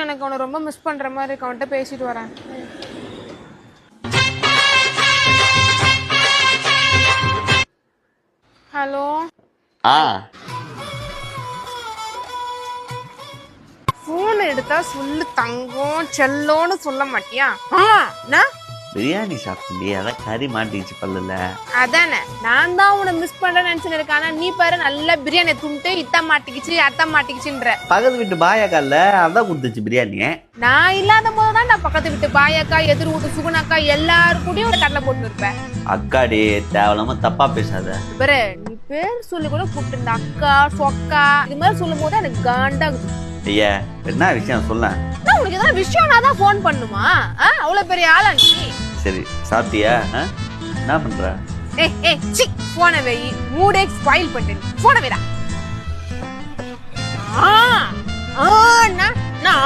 எனக்கு அவனை ரொம்ப மிஸ் பண்ற மாதிரி இருக்கு. அவன்கிட்ட பேசிட்டு வரேன். ஹலோ. போன் எடுத்தா சொல்லு தங்கம் செல்லோன்னு சொல்ல மாட்டியா? பிரியாணி சாப்பிட்டு அதான் கறி மாட்டிச்சு பல்லுல. அதானே நான் தான் உன்னை மிஸ் பண்றேன்னு நினைச்சுன்னு இருக்கேன். ஆனா நீ பாரு நல்லா பிரியாணி துண்டு இத்த மாட்டிக்கிச்சு அத்த மாட்டிக்கிச்சுன்ற. பக்கத்து வீட்டு பாயாக்கால அதான் கொடுத்துச்சு பிரியாணி. நான் இல்லாத போதுதான் நான் பக்கத்து வீட்டு பாயாக்கா எதிர் வீட்டு சுகுணாக்கா எல்லாரும் கூடயும் ஒரு கடலை போட்டு இருப்பேன். அக்காடி தேவையில்லாம தப்பா பேசாத. பாரு நீ பேர் சொல்லி கூட கூப்பிட்டு இந்த அக்கா சொக்கா இது மாதிரி சொல்லும் போது எனக்கு காண்டாகுது. ஐயா என்ன விஷயம் சொல்ல. உனக்கு ஏதாவது விஷயம் நான் தான் போன் பண்ணுமா? அவ்வளவு பெரிய ஆளா நீ? சரி சாப்பிட்டியா? என்ன பண்ற? போன வை மூடே ஸ்பாயில் பண்ணிட்டு போன வைடா.